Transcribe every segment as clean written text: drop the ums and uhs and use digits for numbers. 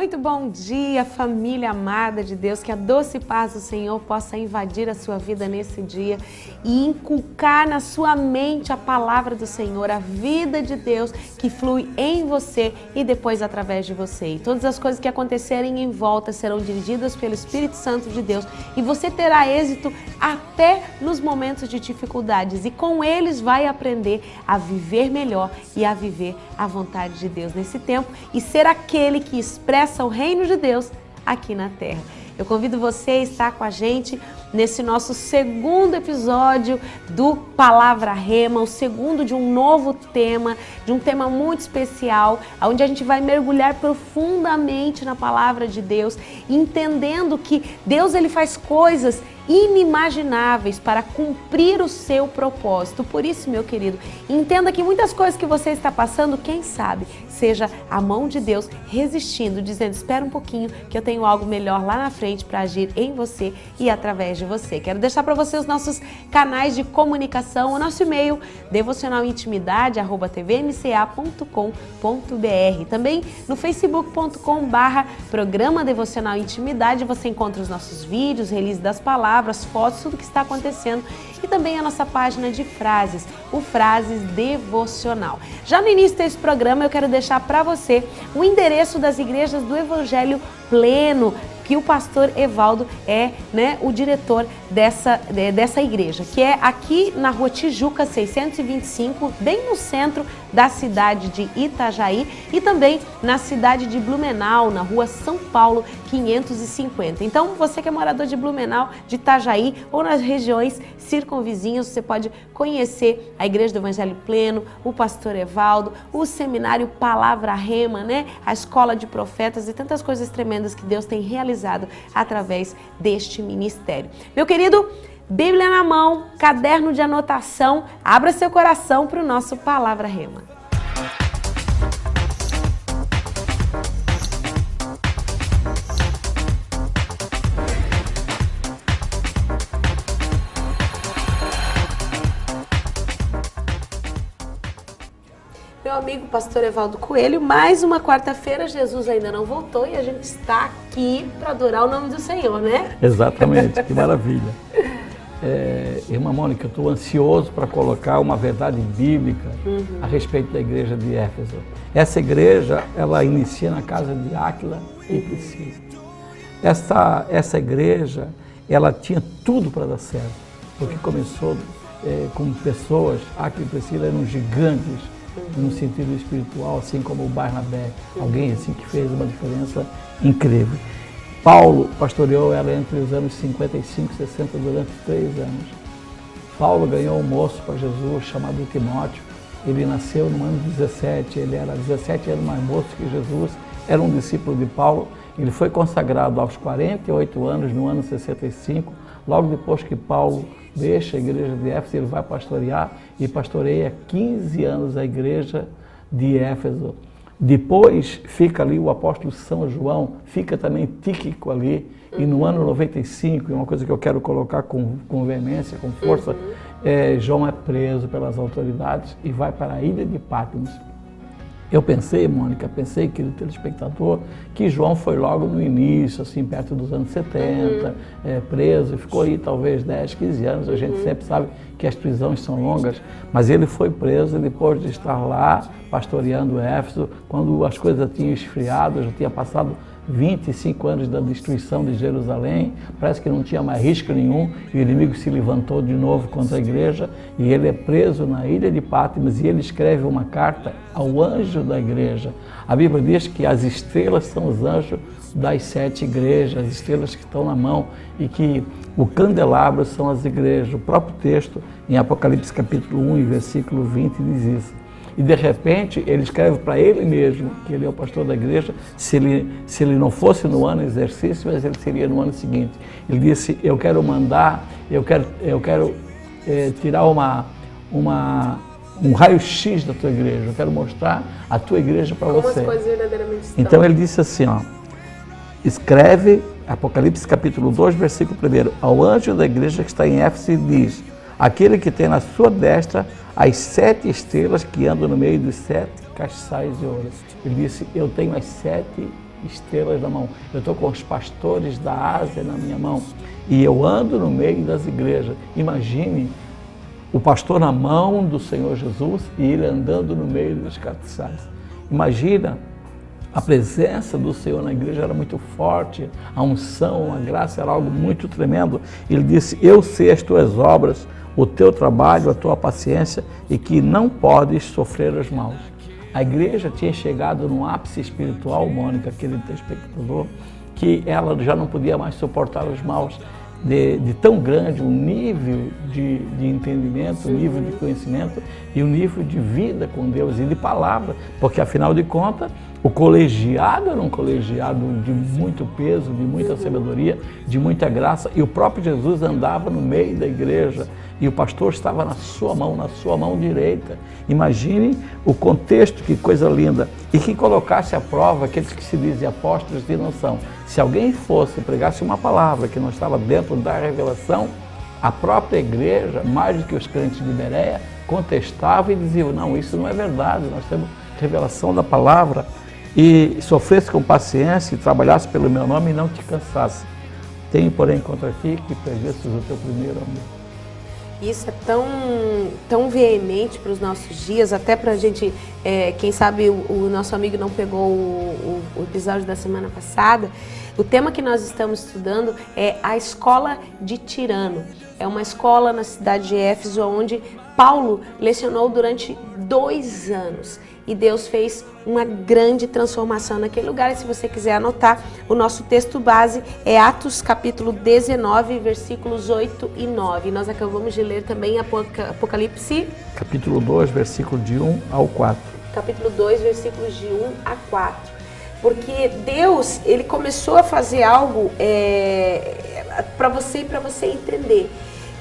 Muito bom dia, família amada de Deus, que a doce paz do Senhor possa invadir a sua vida nesse dia e inculcar na sua mente a palavra do Senhor, a vida de Deus que flui em você e depois através de você. E todas as coisas que acontecerem em volta serão dirigidas pelo Espírito Santo de Deus e você terá êxito até nos momentos de dificuldades e com eles vai aprender a viver melhor e a viver a vontade de Deus nesse tempo e ser aquele que expressa o reino de Deus aqui na terra. Eu convido você a estar com a gente nesse nosso segundo episódio do Palavra Rema, o segundo de um novo tema, de um tema muito especial, onde a gente vai mergulhar profundamente na palavra de Deus, entendendo que Deus ele faz coisas inimagináveis para cumprir o seu propósito. Por isso, meu querido, entenda que muitas coisas que você está passando, quem sabe, seja a mão de Deus resistindo, dizendo, espera um pouquinho que eu tenho algo melhor lá na frente para agir em você e através de você. Quero deixar para você os nossos canais de comunicação, o nosso e-mail, devocionalintimidade@tvmca.com.br. Também no facebook.com/programa Devocional Intimidade você encontra os nossos vídeos, release das palavras, fotos, tudo que está acontecendo e também a nossa página de frases, o Frases Devocional. Já no início desse programa eu quero deixar para você o endereço das igrejas do Evangelho Pleno, que o pastor Evaldo é, o diretor dessa igreja, que é aqui na Rua Tijuca 625, bem no centro da cidade de Itajaí e também na cidade de Blumenau, na Rua São Paulo 550. Então, você que é morador de Blumenau, de Itajaí ou nas regiões circunvizinhas, você pode conhecer a Igreja do Evangelho Pleno, o pastor Evaldo, o seminário Palavra Rema, a Escola de Profetas e tantas coisas tremendas que Deus tem realizado através deste ministério. Meu querido, Bíblia na mão, caderno de anotação, abra seu coração para o nosso Palavra Rema. Meu amigo pastor Evaldo Coelho, mais uma quarta-feira, Jesus ainda não voltou e a gente está aqui para adorar o nome do Senhor, né? Exatamente, que maravilha. Irmã Mônica, eu estou ansioso para colocar uma verdade bíblica a respeito da igreja de Éfeso. Essa igreja, ela inicia na casa de Áquila e Priscila. Essa igreja, ela tinha tudo para dar certo, porque começou com pessoas, Áquila e Priscila eram gigantes, no sentido espiritual, assim como o Barnabé, alguém assim que fez uma diferença incrível. Paulo pastoreou ela entre os anos 55 e 60 durante 3 anos. Paulo ganhou um moço para Jesus chamado Timóteo. Ele nasceu no ano 17, ele era 17 anos mais moço que Jesus, era um discípulo de Paulo. Ele foi consagrado aos 48 anos, no ano 65, logo depois que Paulo deixa a igreja de Éfeso, ele vai pastorear e pastoreia 15 anos a igreja de Éfeso. Depois fica ali o apóstolo São João, fica também Tíquico ali, e no ano 95, uma coisa que eu quero colocar com veemência, com força, João é preso pelas autoridades e vai para a ilha de Patmos. Eu pensei, Mônica, querido telespectador, que João foi logo no início, assim, perto dos anos 70, preso, e ficou aí talvez 10, 15 anos. A gente sempre sabe que as prisões são longas, mas ele foi preso depois de estar lá, pastoreando Éfeso, quando as coisas tinham esfriado, já tinha passado 25 anos da destruição de Jerusalém, parece que não tinha mais risco nenhum, e o inimigo se levantou de novo contra a igreja, e ele é preso na ilha de Patmos, e ele escreve uma carta ao anjo da igreja. A Bíblia diz que as estrelas são os anjos das 7 igrejas, as estrelas que estão na mão, e que o candelabro são as igrejas. O próprio texto, em Apocalipse capítulo 1, e versículo 20, diz isso. E de repente ele escreve para ele mesmo, que ele é o pastor da igreja, se ele não fosse no ano exercício, mas ele seria no ano seguinte. Ele disse, eu quero tirar um raio-x da tua igreja, eu quero mostrar a tua igreja para você. Como as coisas verdadeiramente estão. Então ele disse assim, escreve, Apocalipse capítulo 2, versículo 1, ao anjo da igreja que está em Éfeso, diz, aquele que tem na sua destra as 7 estrelas que andam no meio dos 7 castiçais de ouro. Ele disse, eu tenho as 7 estrelas na mão, eu estou com os pastores da Ásia na minha mão e eu ando no meio das igrejas. Imagine o pastor na mão do Senhor Jesus e ele andando no meio dos castiçais. Imagina, a presença do Senhor na igreja era muito forte, a unção, a graça era algo muito tremendo. Ele disse, eu sei as tuas obras, o teu trabalho, a tua paciência e que não podes sofrer os maus. A igreja tinha chegado num ápice espiritual, Mônica, querido telespectador, que ela já não podia mais suportar os maus. De tão grande o nível de entendimento, o nível de conhecimento e o nível de vida com Deus e de palavra, porque afinal de contas o colegiado era um colegiado de muito peso, de muita sabedoria, de muita graça, e o próprio Jesus andava no meio da igreja e o pastor estava na sua mão direita. Imagine o contexto, que coisa linda, e que colocasse à prova aqueles que se dizem apóstolos e não são. Se alguém fosse e pregasse uma palavra que não estava dentro da revelação, a própria igreja, mais do que os crentes de Bereia, contestava e dizia, não, isso não é verdade, nós temos revelação da palavra. E sofresse com paciência e trabalhasse pelo meu nome e não te cansasse. Tenho, porém, contra ti que perdesses o teu primeiro amor. Isso é tão veemente para os nossos dias, até para a gente, quem sabe o nosso amigo não pegou o episódio da semana passada. O tema que nós estamos estudando é a escola de Tirano. É uma escola na cidade de Éfeso, onde Paulo lecionou durante 2 anos. E Deus fez uma grande transformação naquele lugar. E se você quiser anotar, o nosso texto base é Atos capítulo 19, versículos 8 e 9. Nós acabamos de ler também Apocalipse. Capítulo 2, versículo de 1 ao 4. Capítulo 2, versículos de 1 a 4. Porque Deus, Ele começou a fazer algo para você e para você entender.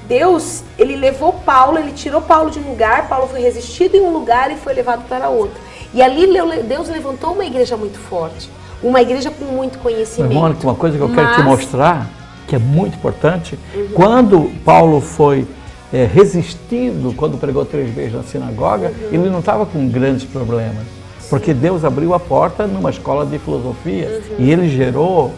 Deus, Ele levou Paulo, Ele tirou Paulo de um lugar, Paulo foi resistido em um lugar e foi levado para outro. E ali Deus levantou uma igreja muito forte, uma igreja com muito conhecimento. Mônica, uma coisa que eu quero te mostrar, que é muito importante, quando Paulo foi resistido, quando pregou 3 vezes na sinagoga, ele não estava com grandes problemas, porque Deus abriu a porta numa escola de filosofia e Ele gerou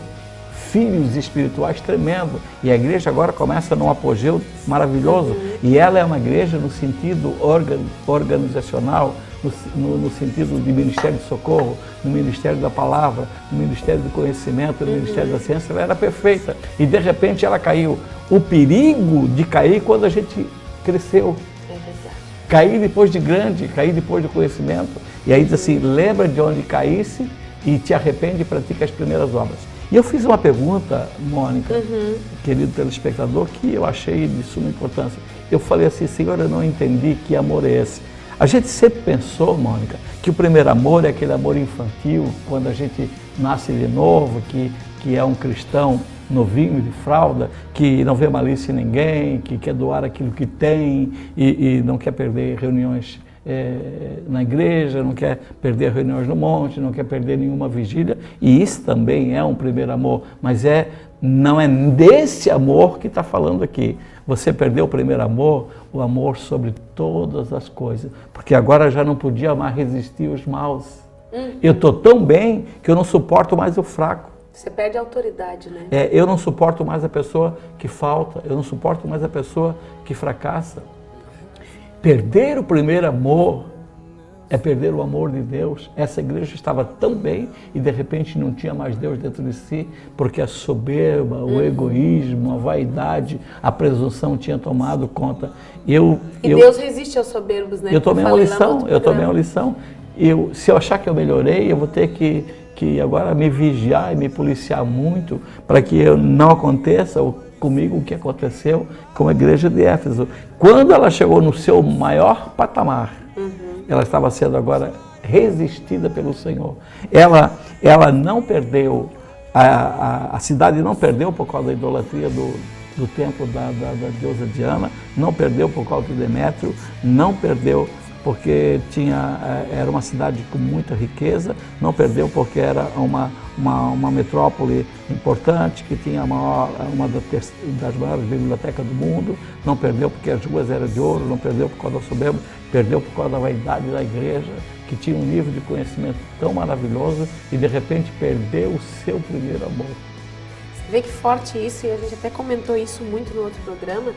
filhos espirituais tremendo. E a igreja agora começa num apogeu maravilhoso. E ela é uma igreja no sentido organizacional, no sentido de ministério de socorro, no ministério da palavra, no ministério do conhecimento, no ministério da ciência. Ela era perfeita. E de repente ela caiu. O perigo de cair quando a gente cresceu. É verdade. Cair depois de grande, cair depois do conhecimento. E aí diz assim, lembra de onde caísse e te arrepende e pratica as primeiras obras. E eu fiz uma pergunta, Mônica, querido telespectador, que eu achei de suma importância. Eu falei assim, Senhor, eu não entendi que amor é esse. A gente sempre pensou, Mônica, que o primeiro amor é aquele amor infantil, quando a gente nasce de novo, que é um cristão novinho de fralda, que não vê malícia em ninguém, que quer doar aquilo que tem e não quer perder reuniões na igreja, não quer perder reuniões no monte, não quer perder nenhuma vigília, e isso também é um primeiro amor, mas não é desse amor que está falando aqui. Você perdeu o primeiro amor, o amor sobre todas as coisas, porque agora já não podia mais resistir aos maus. Eu estou tão bem que eu não suporto mais o fraco. Você perde a autoridade, né? Eu não suporto mais a pessoa que falta, eu não suporto mais a pessoa que fracassa. Perder o primeiro amor é perder o amor de Deus. Essa igreja estava tão bem e de repente não tinha mais Deus dentro de si, porque a soberba, o egoísmo, a vaidade, a presunção tinha tomado conta. Deus resiste aos soberbos, né? Eu tomei uma lição, se eu achar que eu melhorei, eu vou ter que agora me vigiar e me policiar muito para que não aconteça comigo o que aconteceu com a igreja de Éfeso. Quando ela chegou no seu maior patamar, ela estava sendo agora resistida pelo Senhor. Ela não perdeu, a cidade não perdeu por causa da idolatria do templo da deusa Diana, não perdeu por causa de Demétrio, não perdeu porque era uma cidade com muita riqueza, não perdeu porque era uma metrópole importante, que tinha uma das maiores bibliotecas do mundo, não perdeu porque as ruas eram de ouro, não perdeu por causa da soberba, perdeu por causa da vaidade da igreja, que tinha um nível de conhecimento tão maravilhoso e de repente perdeu o seu primeiro amor. Você vê que forte isso, e a gente até comentou isso muito no outro programa,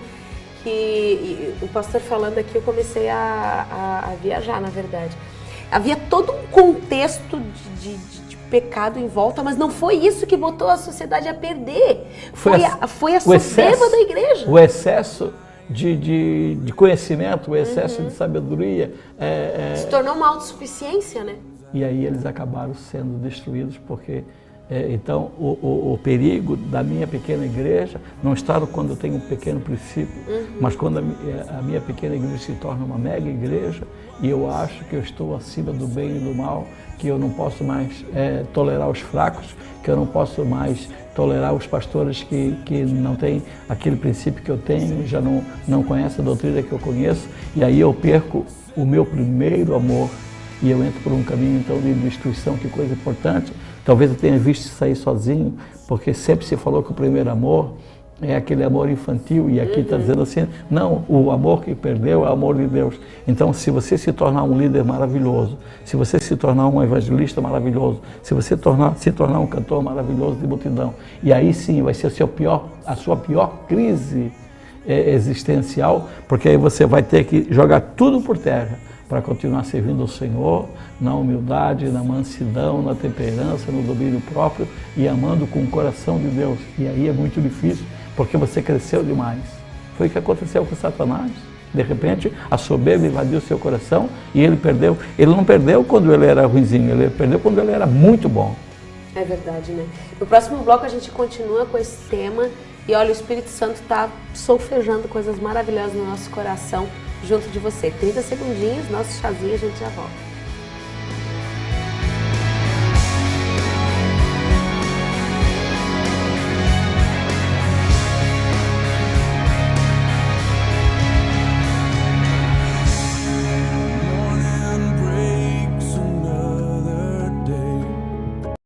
que o pastor falando aqui, eu comecei a viajar, na verdade. Havia todo um contexto de pecado em volta, mas não foi isso que botou a sociedade a perder. Foi a soberba da igreja. O excesso de conhecimento, o excesso de sabedoria. Se tornou uma autossuficiência, né? E aí eles acabaram sendo destruídos porque... então, o perigo da minha pequena igreja não está quando eu tenho um pequeno princípio, mas quando a minha pequena igreja se torna uma mega igreja e eu acho que eu estou acima do bem e do mal, que eu não posso mais tolerar os fracos, que eu não posso mais tolerar os pastores que não têm aquele princípio que eu tenho, já não conhecem a doutrina que eu conheço, e aí eu perco o meu primeiro amor e eu entro por um caminho então de destruição, que coisa importante. Talvez eu tenha visto sair sozinho, porque sempre se falou que o primeiro amor é aquele amor infantil, e aqui está dizendo assim, não, o amor que perdeu é o amor de Deus. Então, se você se tornar um líder maravilhoso, se você se tornar um evangelista maravilhoso, se você se tornar um cantor maravilhoso de multidão, e aí sim vai ser a sua pior crise existencial, porque aí você vai ter que jogar tudo por terra para continuar servindo ao Senhor na humildade, na mansidão, na temperança, no domínio próprio e amando com o coração de Deus. E aí é muito difícil, porque você cresceu demais. Foi o que aconteceu com Satanás. De repente, a soberba invadiu o seu coração e ele perdeu. Ele não perdeu quando ele era ruinzinho, ele perdeu quando ele era muito bom. É verdade, né? No próximo bloco a gente continua com esse tema e olha, o Espírito Santo está solfejando coisas maravilhosas no nosso coração junto de você. 30 segundinhos, nosso chazinho, a gente já volta.